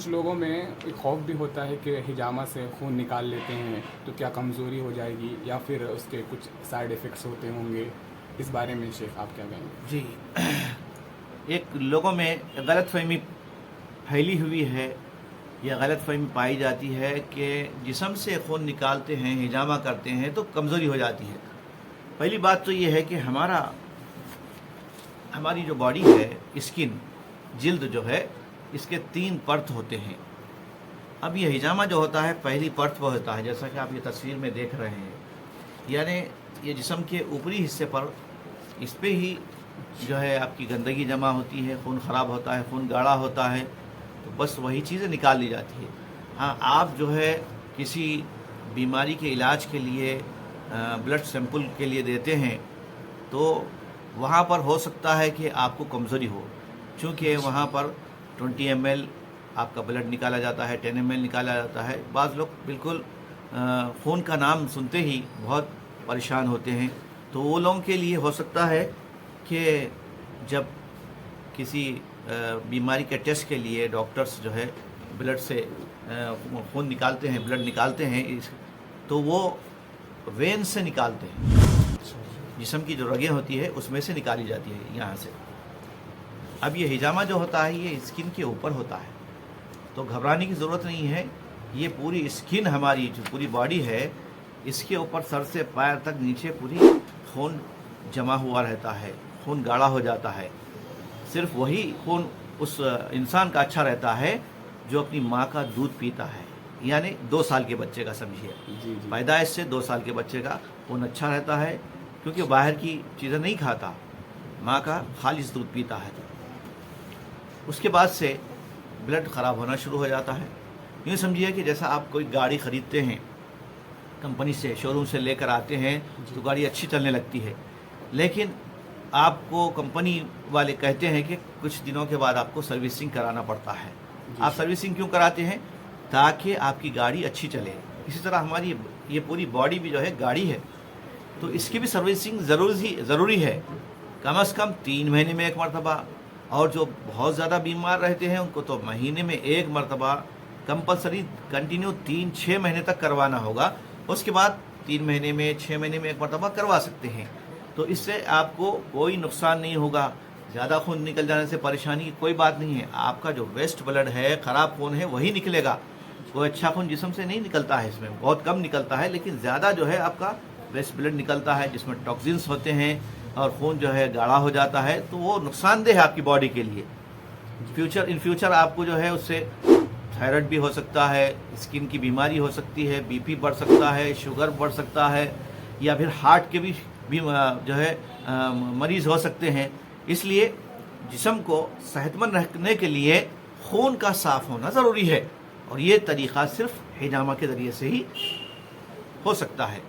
کچھ لوگوں میں ایک خوف بھی ہوتا ہے کہ حجامہ سے خون نکال لیتے ہیں تو کیا کمزوری ہو جائے گی یا پھر اس کے کچھ سائیڈ ایفیکٹس ہوتے ہوں گے، اس بارے میں شیخ آپ کیا کہیں گے؟ جی، ایک لوگوں میں غلط فہمی پھیلی ہوئی ہے یا غلط فہمی پائی جاتی ہے کہ جسم سے خون نکالتے ہیں، حجامہ کرتے ہیں تو کمزوری ہو جاتی ہے۔ پہلی بات تو یہ ہے کہ ہماری جو باڈی ہے، اسکن، جلد جو ہے، اس کے 3 پرت ہوتے ہیں۔ اب یہ حجامہ جو ہوتا ہے پہلی پرت وہ ہوتا ہے، جیسا کہ آپ یہ تصویر میں دیکھ رہے ہیں، یعنی یہ جسم کے اوپری حصے پر اس پہ ہی جو ہے آپ کی گندگی جمع ہوتی ہے، خون خراب ہوتا ہے، خون گاڑھا ہوتا ہے، تو بس وہی چیزیں نکال لی جاتی ہے۔ ہاں، آپ جو ہے کسی بیماری کے علاج کے لیے بلڈ سیمپل کے لیے دیتے ہیں تو وہاں پر ہو سکتا ہے کہ آپ کو کمزوری ہو، چونکہ وہاں پر 20 ml آپ کا بلڈ نکالا جاتا ہے، 10 ml نکالا جاتا ہے۔ بعض لوگ بالکل خون کا نام سنتے ہی بہت پریشان ہوتے ہیں، تو وہ لوگوں کے لیے ہو سکتا ہے کہ جب کسی بیماری کے ٹیسٹ کے لیے ڈاکٹرز جو ہے بلڈ سے خون نکالتے ہیں، بلڈ نکالتے ہیں، تو وہ وین سے نکالتے ہیں، جسم کی جو رگیں ہوتی ہے اس میں سے نکالی جاتی ہے یہاں سے۔ اب یہ حجامہ جو ہوتا ہے یہ اسکن کے اوپر ہوتا ہے، تو گھبرانے کی ضرورت نہیں ہے۔ یہ پوری اسکن، ہماری جو پوری باڈی ہے، اس کے اوپر سر سے پیر تک نیچے پوری خون جمع ہوا رہتا ہے، خون گاڑھا ہو جاتا ہے۔ صرف وہی خون اس انسان کا اچھا رہتا ہے جو اپنی ماں کا دودھ پیتا ہے، یعنی 2 سال کے بچے کا سمجھیے، جی پیدائش سے 2 سال کے بچے کا خون اچھا رہتا ہے، کیونکہ باہر کی چیزیں نہیں کھاتا، ماں کا خالص دودھ پیتا ہے۔ اس کے بعد سے بلڈ خراب ہونا شروع ہو جاتا ہے۔ یوں سمجھیے کہ جیسا آپ کوئی گاڑی خریدتے ہیں کمپنی سے، شو روم سے لے کر آتے ہیں تو گاڑی اچھی چلنے لگتی ہے، لیکن آپ کو کمپنی والے کہتے ہیں کہ کچھ دنوں کے بعد آپ کو سروسنگ کرانا پڑتا ہے۔ آپ سروسنگ کیوں کراتے ہیں؟ تاکہ آپ کی گاڑی اچھی چلے۔ اسی طرح ہماری یہ پوری باڈی بھی جو ہے گاڑی ہے، تو اس کی بھی سروسنگ ضروری ہے، کم از کم 3 مہینے میں 1 مرتبہ، اور جو بہت زیادہ بیمار رہتے ہیں ان کو تو مہینے میں 1 مرتبہ کمپلسری کنٹینیو 3-6 مہینے تک کروانا ہوگا۔ اس کے بعد 3 مہینے میں 6 مہینے میں 1 مرتبہ کروا سکتے ہیں، تو اس سے آپ کو کوئی نقصان نہیں ہوگا۔ زیادہ خون نکل جانے سے پریشانی کی کوئی بات نہیں ہے، آپ کا جو ویسٹ بلڈ ہے، خراب خون ہے، وہی نکلے گا۔ کوئی اچھا خون جسم سے نہیں نکلتا ہے، اس میں بہت کم نکلتا ہے، لیکن زیادہ جو ہے آپ کا ویسٹ بلڈ نکلتا ہے جس میں ٹاکسنس ہوتے ہیں اور خون جو ہے گاڑھا ہو جاتا ہے، تو وہ نقصان دہ ہے آپ کی باڈی کے لیے۔ ان فیوچر آپ کو جو ہے اس سے تھائرائڈ بھی ہو سکتا ہے، اسکن کی بیماری ہو سکتی ہے، بی پی بڑھ سکتا ہے، شوگر بڑھ سکتا ہے، یا پھر ہارٹ کے بھی جو ہے مریض ہو سکتے ہیں۔ اس لیے جسم کو صحت مند رکھنے کے لیے خون کا صاف ہونا ضروری ہے، اور یہ طریقہ صرف حجامہ کے ذریعے سے ہی ہو سکتا ہے۔